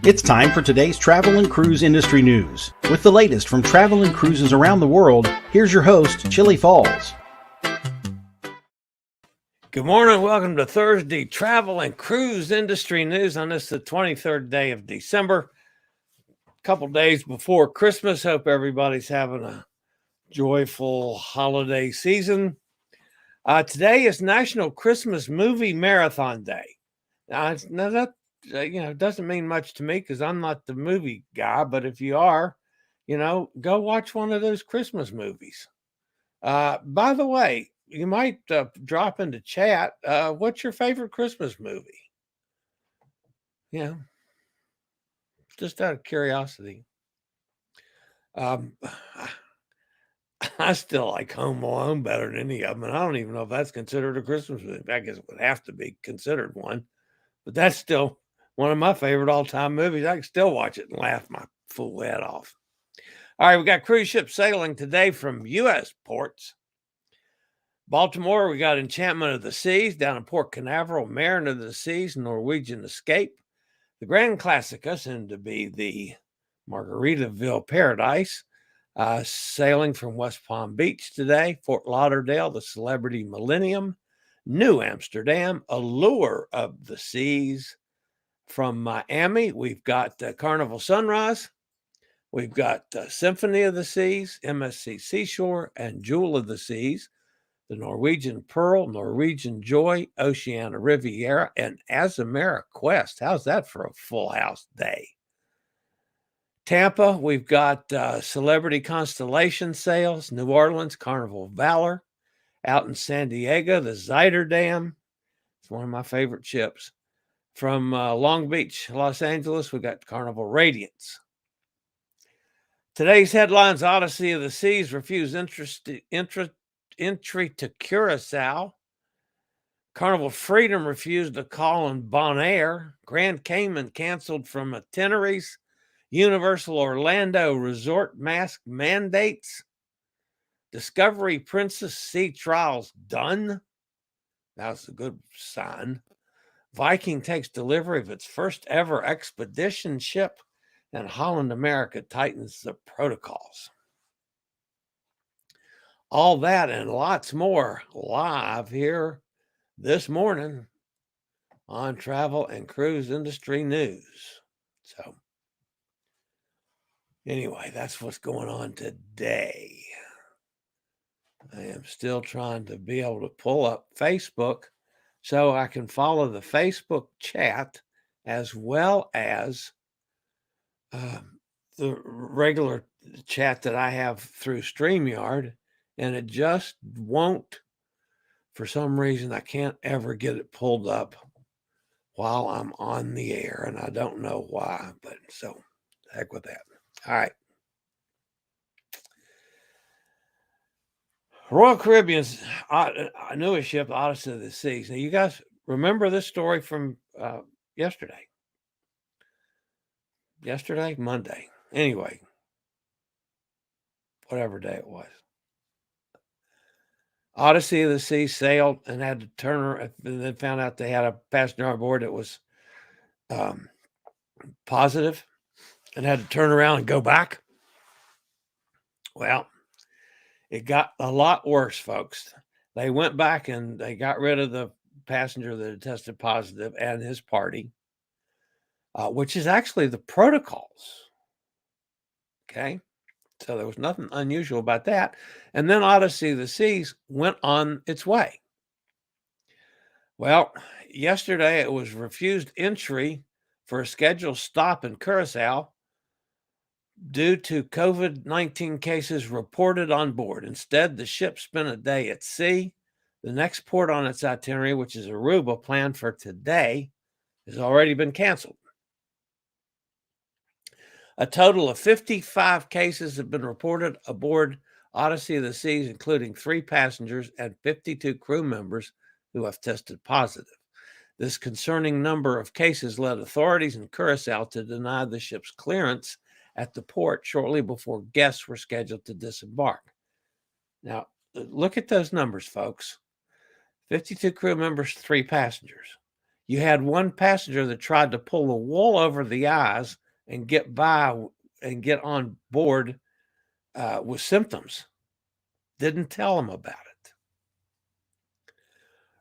It's time for today's travel and cruise industry news. With the latest from travel and cruises around the world, here's your host, Chillie Falls. Good morning. Welcome to Thursday Travel and Cruise Industry News on this, the 23rd day of December. A couple days before Christmas. Hope everybody's having a joyful holiday season. Today is National Christmas Movie Marathon Day. Now that doesn't mean much to me because I'm not the movie guy, but if you are, go watch one of those Christmas movies. By the way, you might drop into chat. What's your favorite Christmas movie? Just out of curiosity. I still like Home Alone better than any of them, and I don't even know if that's considered a Christmas movie. I guess it would have to be considered one, but that's still one of my favorite all-time movies. I can still watch it and laugh my fool head off. All right, we got cruise ships sailing today from U.S. ports. Baltimore, we got Enchantment of the Seas. Down in Port Canaveral, Mariner of the Seas, Norwegian Escape. The Grand Classica, soon to be the Margaritaville Paradise, sailing from West Palm Beach today. Fort Lauderdale, the Celebrity Millennium. Nieuw Amsterdam, Allure of the Seas. From Miami, we've got Carnival Sunrise. We've got Symphony of the Seas, MSC Seashore, and Jewel of the Seas. The Norwegian Pearl, Norwegian Joy, Oceania Riviera, and Azamara Quest. How's that for a full house day? Tampa, we've got Celebrity Constellation Sails. New Orleans, Carnival Valor. Out in San Diego, the Zuiderdam. It's one of my favorite ships. From Long Beach, Los Angeles, we got Carnival Radiance. Today's headlines: Odyssey of the Seas refused entry to Curacao. Carnival Freedom refused a call on Bonaire. Grand Cayman canceled from Itineraries. Universal Orlando Resort mask mandates. Discovery Princess Sea trials done. That's a good sign. Viking takes delivery of its first ever expedition ship, and Holland America tightens the protocols. All that and lots more live here this morning on Travel and Cruise Industry News. So anyway, that's what's going on today. I am still trying to be able to pull up Facebook so I can follow the Facebook chat as well as the regular chat that I have through StreamYard, and it just won't, for some reason, I can't ever get it pulled up while I'm on the air, and I don't know why, but so heck with that. All right. Royal Caribbean's newest ship, Odyssey of the Seas. Now, you guys remember this story from yesterday? Monday. Anyway, whatever day it was. Odyssey of the Seas sailed and had to turn around, and then found out they had a passenger on board that was positive and had to turn around and go back. Well, it got a lot worse, folks. They went back and they got rid of the passenger that had tested positive and his party, which is actually the protocols. Okay. So there was nothing unusual about that. And then Odyssey of the Seas went on its way. Well, yesterday it was refused entry for a scheduled stop in Curacao due to COVID-19 cases reported on board. Instead, the ship spent a day at sea. The next port on its itinerary, which is Aruba, planned for today, has already been canceled. A total of 55 cases have been reported aboard Odyssey of the Seas, including 3 passengers and 52 crew members who have tested positive. This concerning number of cases led authorities in Curacao to deny the ship's clearance at the port shortly before guests were scheduled to disembark. Now, look at those numbers, folks. 52 crew members, 3 passengers. You had one passenger that tried to pull the wool over the eyes and get by and get on board with symptoms. Didn't tell them about it.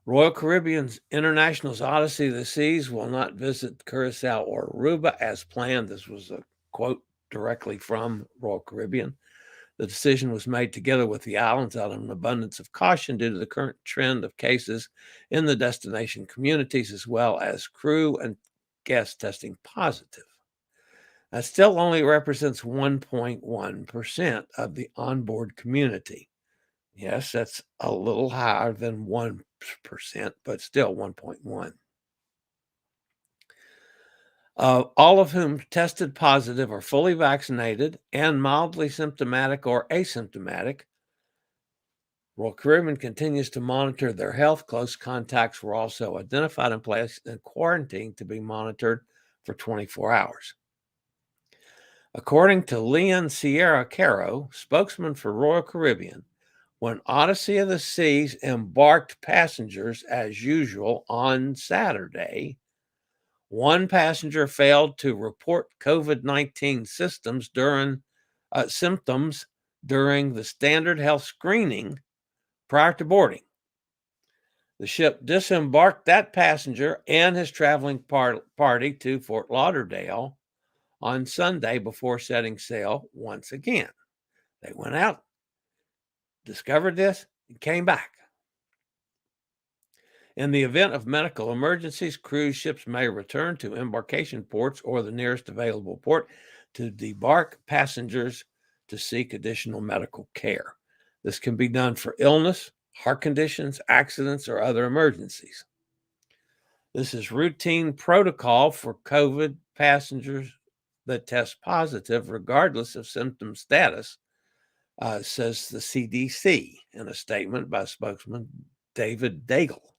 Royal Caribbean's International's Odyssey of the Seas will not visit Curacao or Aruba as planned. This was a quote directly from Royal Caribbean. The decision was made together with the islands out of an abundance of caution due to the current trend of cases in the destination communities, as well as crew and guests testing positive. That still only represents 1.1% of the onboard community. Yes, that's a little higher than 1%, but still 1.1. All of whom tested positive are fully vaccinated and mildly symptomatic or asymptomatic. Royal Caribbean continues to monitor their health. Close contacts were also identified and placed in quarantine to be monitored for 24 hours. According to Leon Sierra Caro, spokesman for Royal Caribbean, when Odyssey of the Seas embarked passengers as usual on Saturday, one passenger failed to report COVID-19 symptoms during the standard health screening prior to boarding. The ship disembarked that passenger and his traveling party to Fort Lauderdale on Sunday before setting sail once again. They went out, discovered this, and came back. In the event of medical emergencies, cruise ships may return to embarkation ports or the nearest available port to debark passengers to seek additional medical care. This can be done for illness, heart conditions, accidents, or other emergencies. This is routine protocol for COVID passengers that test positive, regardless of symptom status, says the CDC in a statement by spokesman David Daigle.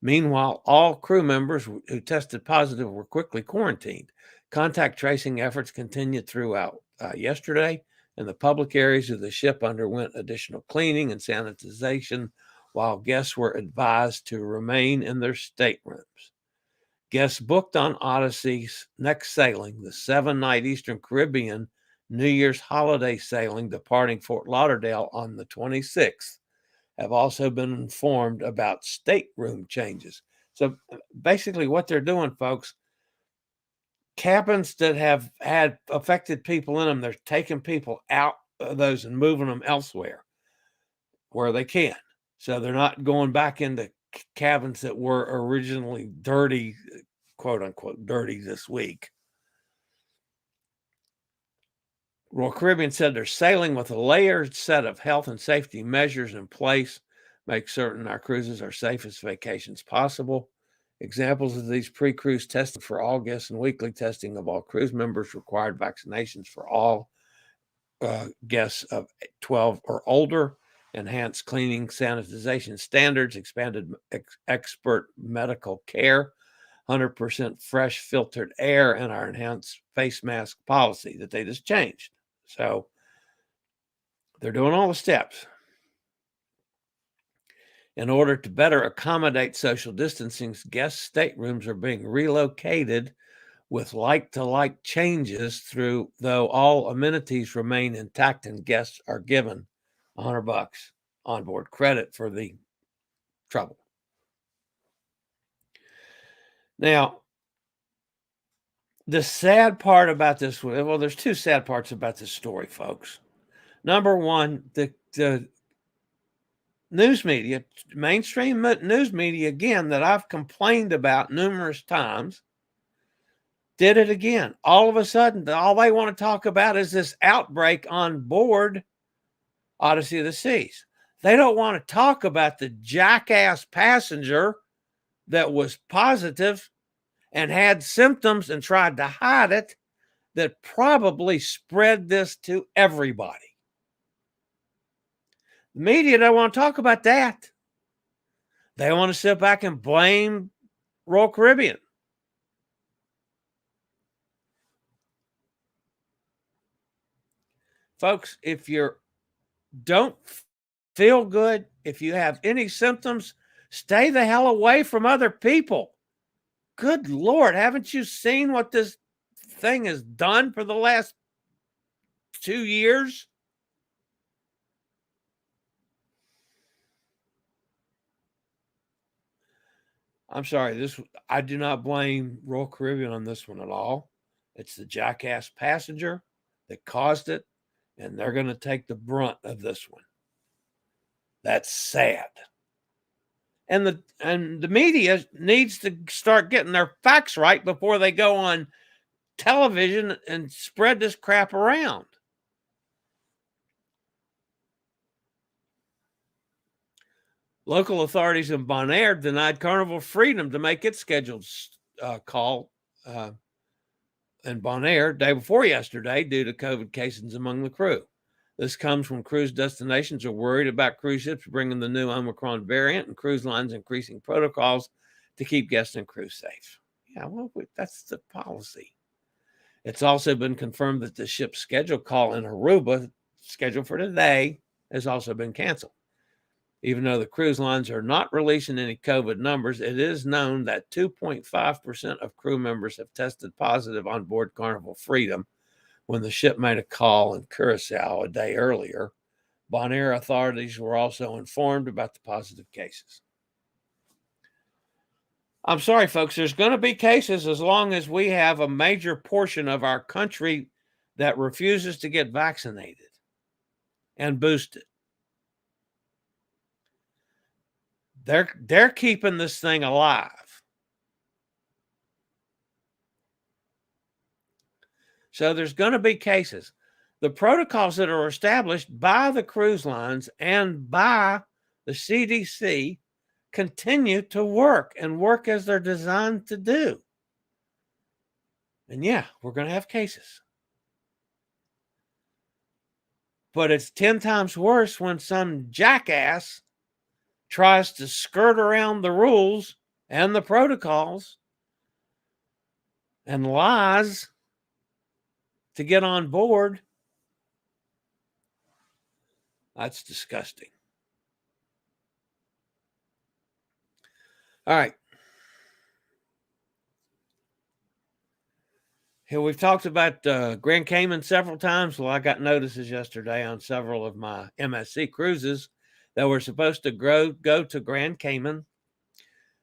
Meanwhile, all crew members who tested positive were quickly quarantined. Contact tracing efforts continued throughout yesterday, and the public areas of the ship underwent additional cleaning and sanitization, while guests were advised to remain in their staterooms. Guests booked on Odyssey's next sailing, the 7-night Eastern Caribbean New Year's holiday sailing departing Fort Lauderdale on the 26th, have also been informed about stateroom changes. So basically what they're doing, folks, cabins that have had affected people in them, they're taking people out of those and moving them elsewhere where they can. So they're not going back into cabins that were originally dirty, quote unquote, dirty this week. Royal Caribbean said they're sailing with a layered set of health and safety measures in place, make certain our cruises are safest vacations possible. Examples of these pre-cruise testing for all guests and weekly testing of all cruise members, required vaccinations for all guests of 12 or older, enhanced cleaning sanitization standards, expanded expert medical care, 100% fresh filtered air, and our enhanced face mask policy that they just changed. So they're doing all the steps. In order to better accommodate social distancing, guest staterooms are being relocated with like-to-like changes though all amenities remain intact, and guests are given $100 onboard credit for the trouble. Now, the sad part about this, well, there's two sad parts about this story, folks. Number one, the news media, mainstream news media, again, that I've complained about numerous times, did it again. All of a sudden, all they want to talk about is this outbreak on board Odyssey of the Seas. They don't want to talk about the jackass passenger that was positive and had symptoms and tried to hide it, that probably spread this to everybody. The media don't want to talk about that. They want to sit back and blame Royal Caribbean. Folks, if you don't feel good, if you have any symptoms, stay the hell away from other people. good Lord, haven't you seen what this thing has done for the last 2 years? I'm sorry, I do not blame Royal Caribbean on this one at all. It's the jackass passenger that caused it, and they're going to take the brunt of this one. That's sad. And the media needs to start getting their facts right before they go on television and spread this crap around. Local authorities in Bonaire denied Carnival freedom to make its scheduled call in Bonaire day before yesterday due to COVID cases among the crew. This comes when cruise destinations are worried about cruise ships bringing the new Omicron variant and cruise lines increasing protocols to keep guests and crew safe. Yeah, well, that's the policy. It's also been confirmed that the ship's scheduled call in Aruba, scheduled for today, has also been canceled. Even though the cruise lines are not releasing any COVID numbers, it is known that 2.5% of crew members have tested positive on board Carnival Freedom when the ship made a call in Curacao a day earlier. Bonaire authorities were also informed about the positive cases. I'm sorry, folks, there's going to be cases as long as we have a major portion of our country that refuses to get vaccinated and boosted. They're keeping this thing alive. So there's going to be cases. The protocols that are established by the cruise lines and by the CDC continue to work and work as they're designed to do. And yeah, we're going to have cases. But it's 10 times worse when some jackass tries to skirt around the rules and the protocols and lies to get on board. That's disgusting. All right. Here we've talked about Grand Cayman several times. Well, I got notices yesterday on several of my MSC cruises that were supposed to go to Grand Cayman.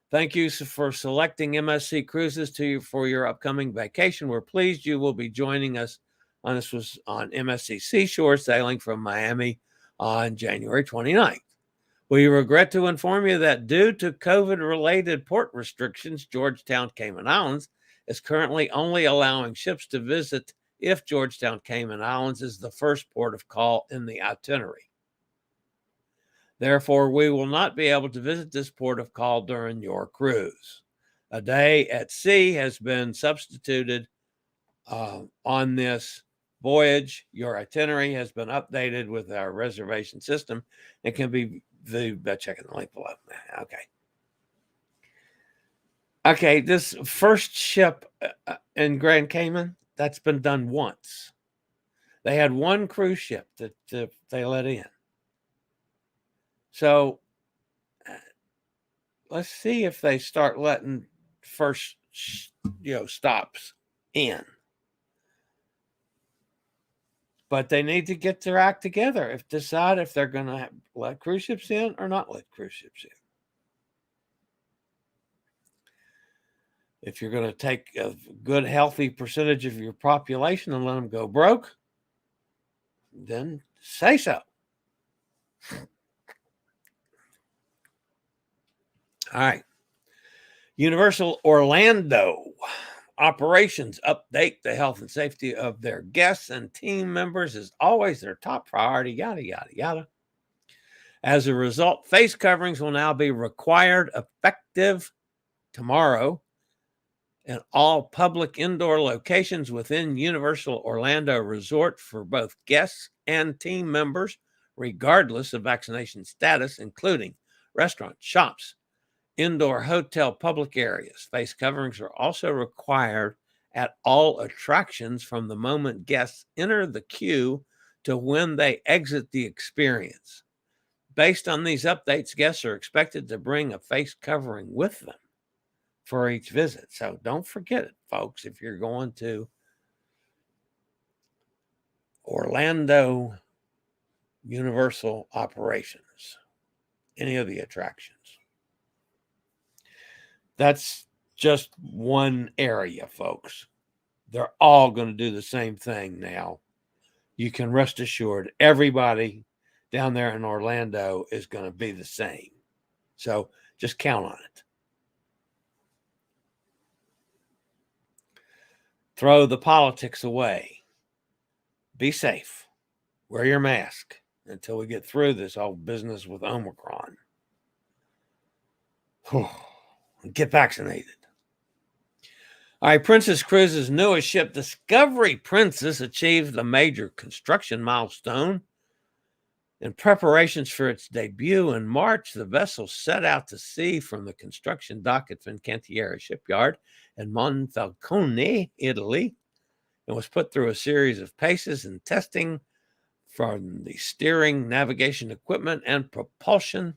Thank you for selecting MSC Cruises for your upcoming vacation. We're pleased you will be joining us on MSC Seashore, sailing from Miami on January 29th. We regret to inform you that due to COVID-related port restrictions, Georgetown, Cayman Islands is currently only allowing ships to visit if Georgetown, Cayman Islands is the first port of call in the itinerary. Therefore, we will not be able to visit this port of call during your cruise. A day at sea has been substituted on this voyage. Your itinerary has been updated with our reservation system and can be viewed by checking the link below. Okay, this first ship in Grand Cayman, that's been done once. They had one cruise ship that they let in. So let's see if they start letting first, stops in. But they need to get their act together decide if they're going to let cruise ships in or not let cruise ships in. If you're going to take a good, healthy percentage of your population and let them go broke, then say so. All right. Universal Orlando operations update the health and safety of their guests and team members is always their top priority, yada, yada, yada. As a result, face coverings will now be required effective tomorrow in all public indoor locations within Universal Orlando Resort for both guests and team members, regardless of vaccination status, including restaurants, shops, indoor hotel public areas. Face coverings are also required at all attractions from the moment guests enter the queue to when they exit the experience. Based on these updates, guests are expected to bring a face covering with them. for each visit. So don't forget it, folks, if you're going to Orlando Universal Operations, any of the attractions. That's just one area, folks. They're all going to do the same thing now. You can rest assured everybody down there in Orlando is going to be the same. So just count on it. Throw the politics away. Be safe. Wear your mask until we get through this whole business with Omicron. Get vaccinated. All right, Princess Cruises' newest ship, Discovery Princess, achieved a major construction milestone. In preparations for its debut in March, the vessel set out to sea from the construction dock at Fincantieri shipyard in Monfalcone, Italy, and was put through a series of paces and testing from the steering, navigation equipment, and propulsion.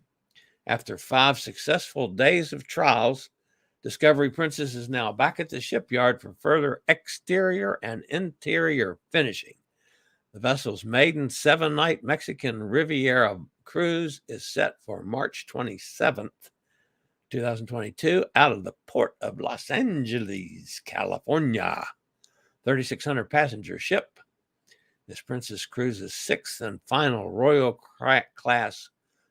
After 5 successful days of trials, Discovery Princess is now back at the shipyard for further exterior and interior finishing. The vessel's maiden 7-night Mexican Riviera cruise is set for March 27th, 2022, out of the port of Los Angeles, California. 3,600 passenger ship. This Princess Cruise's 6th and final Royal class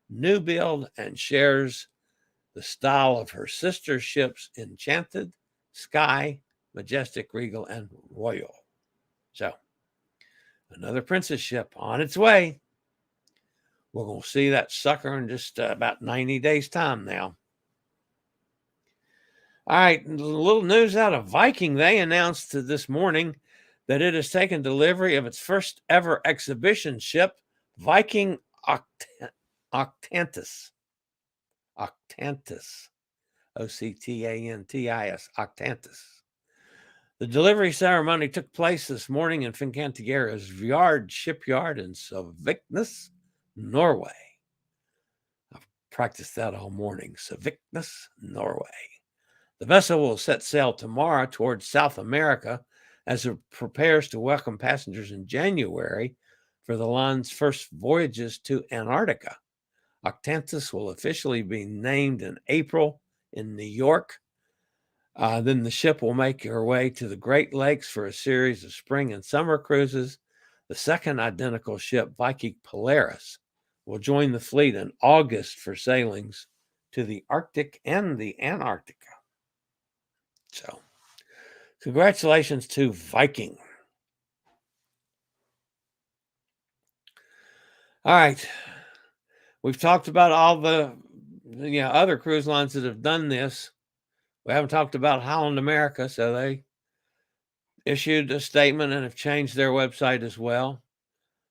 new build and shares the style of her sister ships Enchanted, Sky, Majestic, Regal, and Royal. So, another Princess ship on its way. We're going to see that sucker in just about 90 days' time now. All right, a little news out of Viking. They announced this morning that it has taken delivery of its first ever exhibition ship, Viking Octantis. Octantis. Octantis. Octantis. The delivery ceremony took place this morning in Fincantieri's shipyard in Sviknes, Norway. I've practiced that all morning. Sviknes, Norway. The vessel will set sail tomorrow towards South America as it prepares to welcome passengers in January for the line's first voyages to Antarctica. Octantis will officially be named in April in New York. Then the ship will make her way to the Great Lakes for a series of spring and summer cruises. The second identical ship, Viking Polaris, will join the fleet in August for sailings to the Arctic and the Antarctica. So, congratulations to Viking. All right. We've talked about all the other cruise lines that have done this. We haven't talked about Holland America, so they issued a statement and have changed their website as well.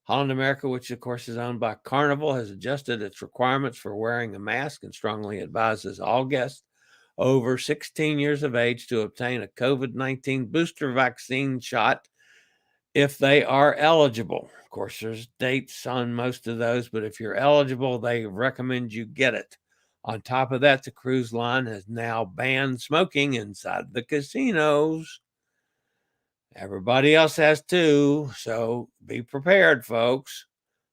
Holland America, which of course is owned by Carnival, has adjusted its requirements for wearing a mask and strongly advises all guests over 16 years of age to obtain a COVID-19 booster vaccine shot if they are eligible. Of course, there's dates on most of those, but if you're eligible, they recommend you get it. On top of that, the cruise line has now banned smoking inside the casinos. Everybody else has too, so be prepared, folks.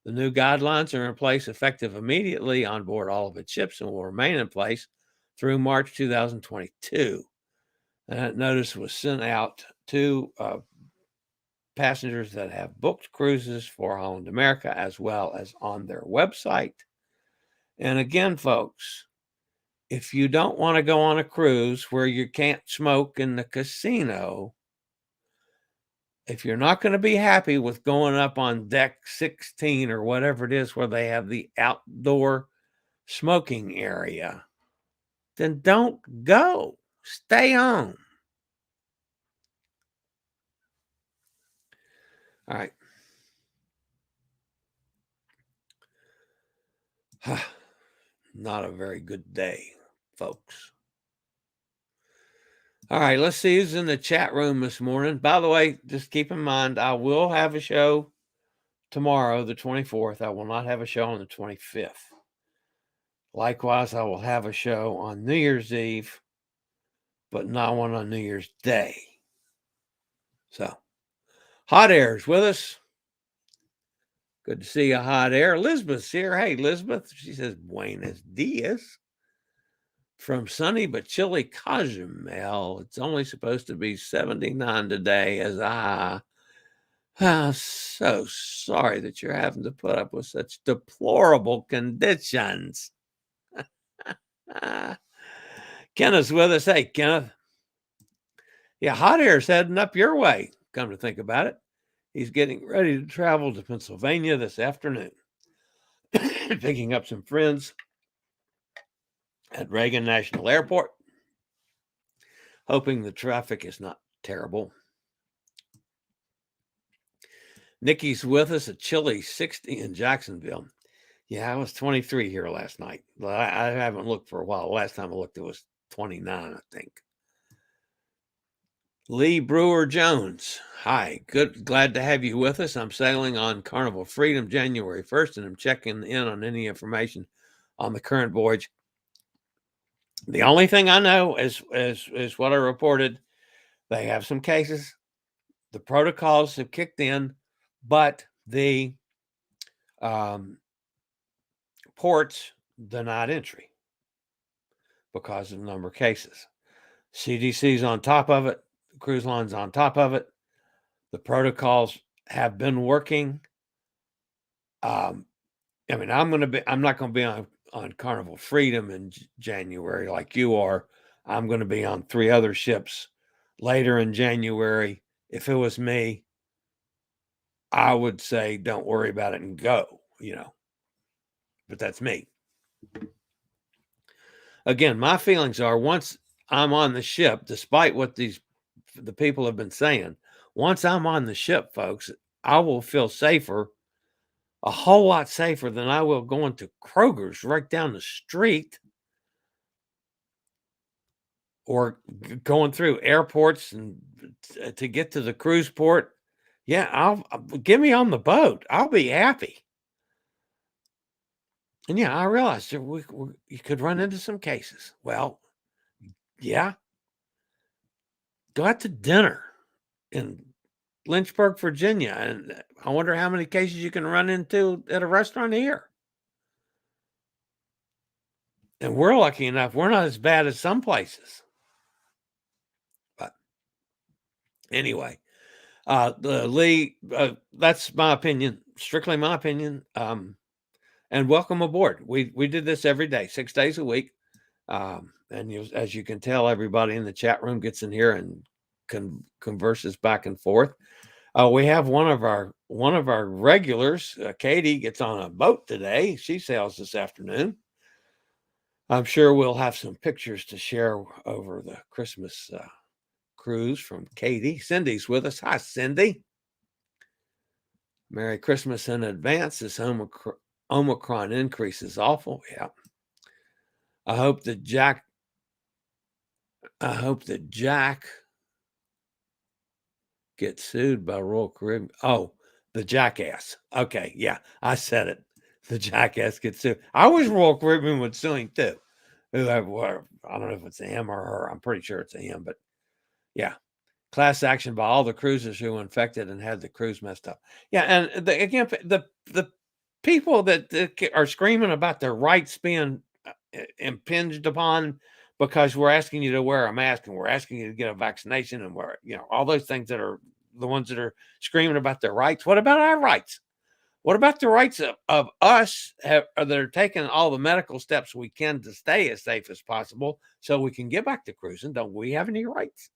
The new guidelines are in place effective immediately on board all of its ships and will remain in place through March 2022. And that notice was sent out to passengers that have booked cruises for Holland America as well as on their website. And again, folks, if you don't want to go on a cruise where you can't smoke in the casino, if you're not going to be happy with going up on deck 16 or whatever it is where they have the outdoor smoking area, then don't go. Stay home. All right. Not a very good day, folks. All right, let's see who's in the chat room this morning. By the way, just keep in mind, I will have a show tomorrow, the 24th. I will not have a show on the 25th. Likewise, I will have a show on New Year's Eve, but not one on New Year's Day. So, Hot Air is with us. Good to see you, Hot Air. Elizabeth's here. Hey, Elizabeth. She says, Buenos dias. From sunny but chilly Cozumel. It's only supposed to be 79 today as I'm so sorry that you're having to put up with such deplorable conditions. Kenneth's with us. Hey, Kenneth. Yeah, Hot Air's heading up your way, come to think about it. He's getting ready to travel to Pennsylvania this afternoon, picking up some friends at Reagan National Airport, hoping the traffic is not terrible. Nikki's with us at Chillie 60 in Jacksonville. Yeah, I was 23 here last night. I haven't looked for a while. Last time I looked, it was 29, I think. Lee Brewer Jones. Hi, glad to have you with us. I'm sailing on Carnival Freedom January 1st, and I'm checking in on any information on the current voyage. The only thing I know is what I reported. They have some cases. The protocols have kicked in, but the ports denied entry because of the number of cases. CDC's on top of it. Cruise line's on top of it. The protocols have been working. I'm not going to be on Carnival Freedom in January like you are. I'm going to be on 3 other ships later in January. If it was me, I would say don't worry about it and go, but that's me. Again, my feelings are once I'm on the ship, despite what the people have been saying, once I'm on the ship, folks, I will feel safer, a whole lot safer than I will going to Kroger's right down the street or going through airports and to get to the cruise port. Yeah, get me on the boat. I'll be happy. And yeah, I realized you could run into some cases. Well, yeah. Go out to dinner in Lynchburg, Virginia, and I wonder how many cases you can run into at a restaurant here. And we're lucky enough, we're not as bad as some places. But anyway, that's my opinion, strictly my opinion. And welcome aboard. We did this every day, 6 days a week. And as you can tell, everybody in the chat room gets in here and converses back and forth. We have one of our regulars, Katie, gets on a boat today. She sails this afternoon. I'm sure we'll have some pictures to share over the Christmas cruise from Katie. Cindy's with us. Hi, Cindy. Merry Christmas in advance. This Omicron increase is awful. Yeah. I hope that Jack gets sued by Royal Caribbean. Oh, the jackass. Okay, yeah, I said it. The jackass gets sued. I wish Royal Caribbean would sue him too. I don't know if it's a him or her. I'm pretty sure it's a him, but yeah. Class action by all the cruisers who were infected and had the cruise messed up. Yeah, and the people that are screaming about their rights being impinged upon because we're asking you to wear a mask and we're asking you to get a vaccination and we're, all those things that are the ones that are screaming about their rights. What about our rights? What about the rights of us that are taking all the medical steps we can to stay as safe as possible so we can get back to cruising? Don't we have any rights?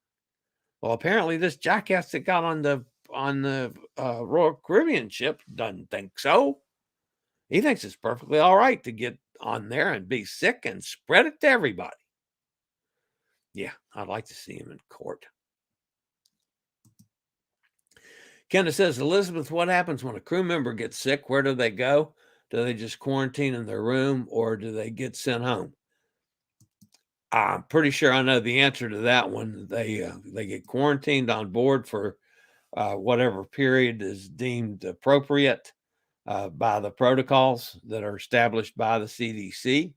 Well, apparently this jackass that got on the Royal Caribbean ship doesn't think so. He thinks it's perfectly all right to get on there and be sick and spread it to everybody. Yeah, I'd like to see him in court. Kenneth says, Elizabeth, what happens when a crew member gets sick? Where do they go? Do they just quarantine in their room or do they get sent home? I'm pretty sure I know the answer to that one. They get quarantined on board for whatever period is deemed appropriate by the protocols that are established by the CDC.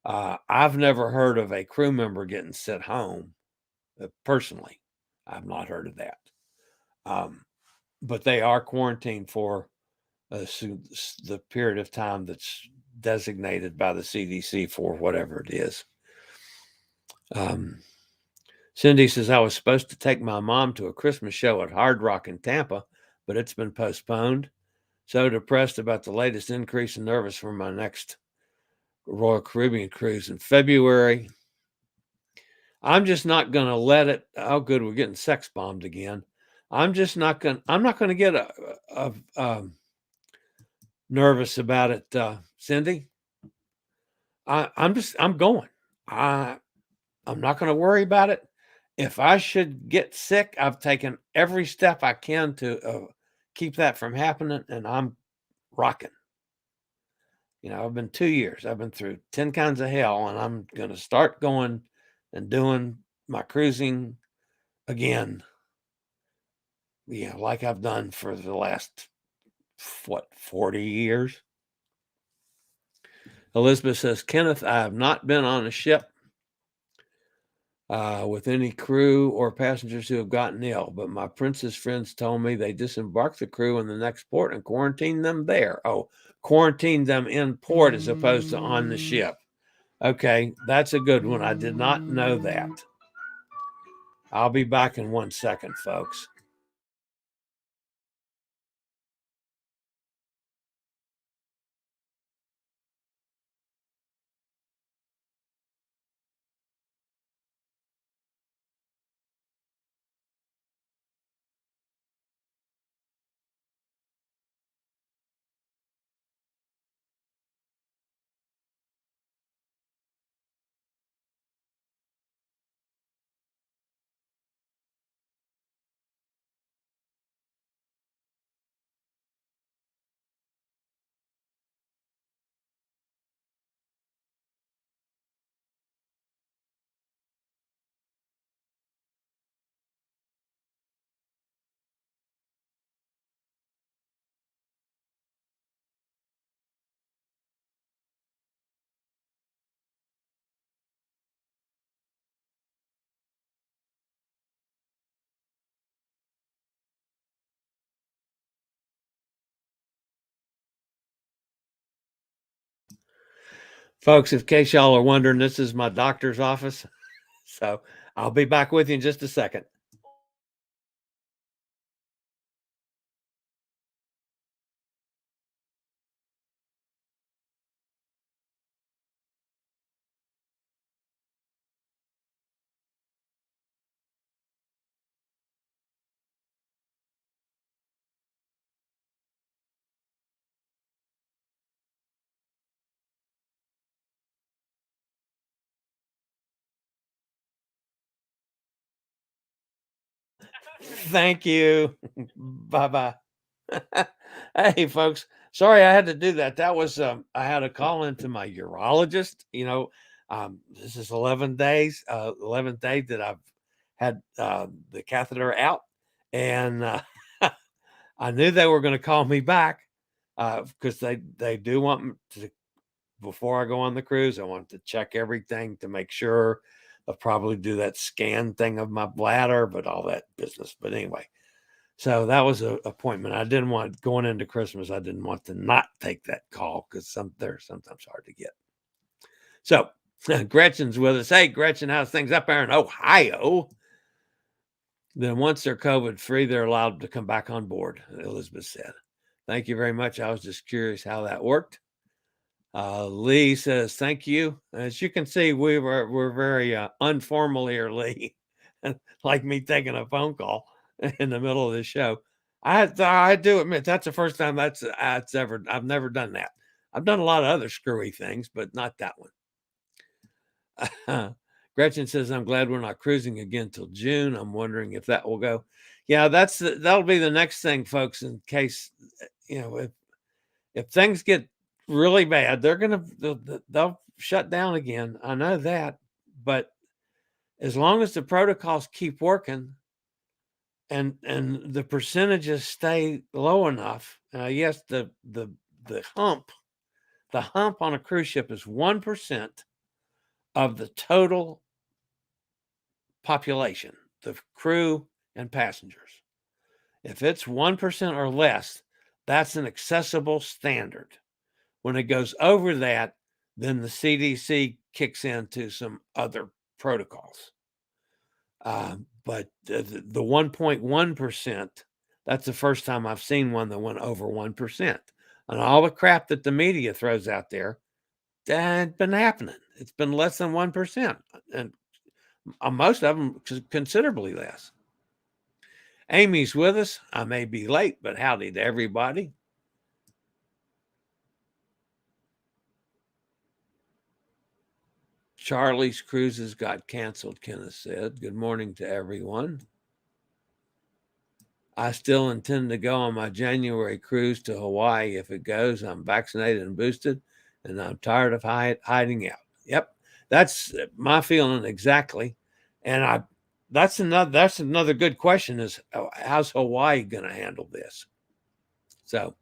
I've never heard of a crew member getting sent home. Personally, I've not heard of that. But they are quarantined for the period of time that's designated by the CDC for whatever it is. Cindy says, I was supposed to take my mom to a Christmas show at Hard Rock in Tampa, but it's been postponed. So depressed about the latest increase and nervous for my next Royal Caribbean cruise in February. I'm just not going to let it. Oh, good. We're getting sex bombed again. I'm not going to get nervous about it, Cindy. I'm going. I'm not going to worry about it. If I should get sick, I've taken every step I can to keep that from happening, and I'm rocking. I've been 2 years. I've been through 10 kinds of hell, and I'm going to start going and doing my cruising again, like I've done for the last, 40 years. Elizabeth says, Kenneth, I have not been on a ship with any crew or passengers who have gotten ill, but my princess friends told me they disembarked the crew in the next port and quarantined them there. Oh, quarantined them in port as opposed to on the ship. Okay, that's a good one. I did not know that. I'll be back in 1 second, folks. Folks, in case y'all are wondering, this is my doctor's office. So I'll be back with you in just a second. Thank you. Bye-bye. Hey, folks. Sorry I had to do that. That was I had a call into my urologist. This is 11 days, 11th day that I've had the catheter out, and I knew they were going to call me back because they do want me to, before I go on the cruise, I want to check everything to make sure. I'll probably do that scan thing of my bladder, but all that business. But anyway, so that was an appointment. I didn't want, going into Christmas, I didn't want to not take that call because they're sometimes hard to get. So Gretchen's with us. Hey, Gretchen, how's things up there in Ohio? Then once they're COVID free, they're allowed to come back on board, Elizabeth said. Thank you very much. I was just curious how that worked. Lee says, thank you. As you can see, we're very informal here, Lee. Like me taking a phone call in the middle of the show. I do admit that's the first time I've never done that. I've done a lot of other screwy things, but not that one. Gretchen says, I'm glad we're not cruising again till June. I'm wondering if that will go. Yeah, that'll be the next thing, folks, in case, if things get really bad, they'll shut down again. I know that, but as long as the protocols keep working and the percentages stay low enough, yes, the hump on a cruise ship is 1% of the total population, the crew and passengers. If it's 1% or less, that's an accessible standard. When it goes over that, then the CDC kicks into some other protocols. But the 1.1%, that's the first time I've seen one that went over 1%. And all the crap that the media throws out there, that ain't been happening. It's been less than 1%. And most of them considerably less. Amy's with us. I may be late, but howdy to everybody. Charlie's cruises got canceled, Kenneth said. Good morning to everyone. I still intend to go on my January cruise to Hawaii. If it goes, I'm vaccinated and boosted, and I'm tired of hiding out. Yep, that's my feeling exactly. And that's another good question is how's Hawaii going to handle this? So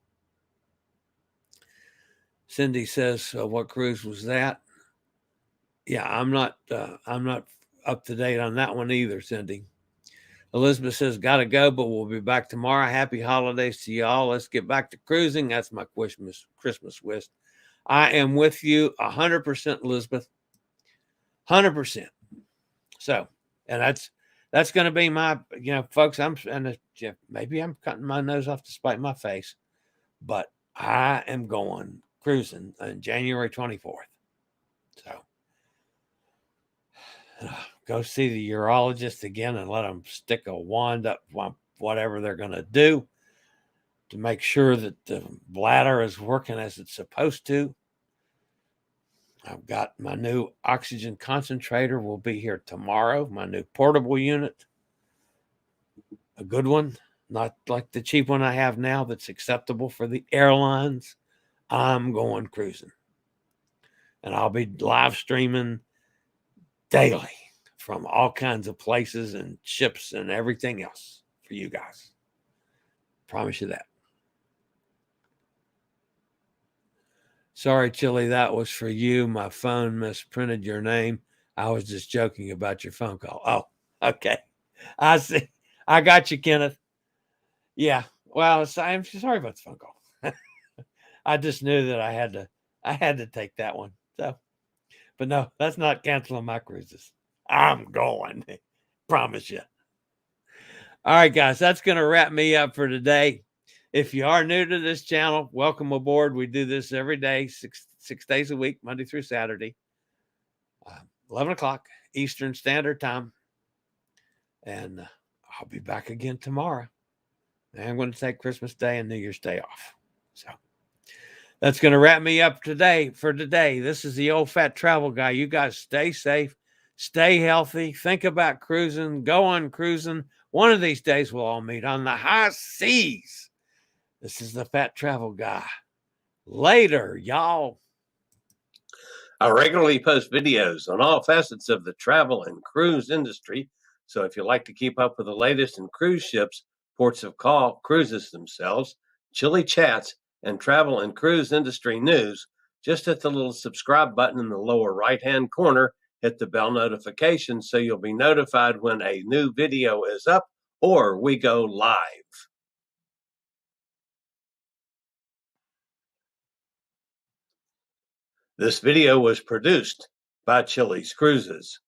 Cindy says, what cruise was that? Yeah, I'm not up to date on that one either, Cindy. Elizabeth says, gotta go, but we'll be back tomorrow. Happy holidays to y'all. Let's get back to cruising. That's my Christmas wish. I am with you 100%, Elizabeth. 100%. So, and that's going to be my, folks, maybe I'm cutting my nose off to spite my face, but I am going cruising on January 24th. So, go see the urologist again and let them stick a wand up whatever they're going to do to make sure that the bladder is working as it's supposed to. I've got my new oxygen concentrator will be here tomorrow, my new portable unit. A good one, not like the cheap one I have now that's acceptable for the airlines. I'm going cruising. And I'll be live streaming daily from all kinds of places and ships and everything else for you guys. Promise you that. Sorry, Chillie, that was for you. My phone misprinted your name. I was just joking about your phone call. Oh, okay. I see. I got you, Kenneth. Yeah. Well, I'm sorry about the phone call. I just knew that I had to take that one. So, but no, that's not canceling my cruises. I'm going. Promise you. All right, guys, that's going to wrap me up for today. If you are new to this channel, welcome aboard. We do this every day, six days a week, Monday through Saturday, 11 o'clock Eastern Standard Time. And I'll be back again tomorrow. And I'm going to take Christmas Day and New Year's Day off. So that's going to wrap me up today for today. This is the Old Fat Travel Guy. You guys stay safe, stay healthy, think about cruising, go on cruising. One of these days we'll all meet on the high seas. This is the Fat Travel Guy. Later, y'all. I regularly post videos on all facets of the travel and cruise industry. So if you'd like to keep up with the latest in cruise ships, ports of call, cruises themselves, Chillie chats, and travel and cruise industry news, just hit the little subscribe button in the lower right-hand corner, hit the bell notification so you'll be notified when a new video is up or we go live. This video was produced by Chillie's Cruises.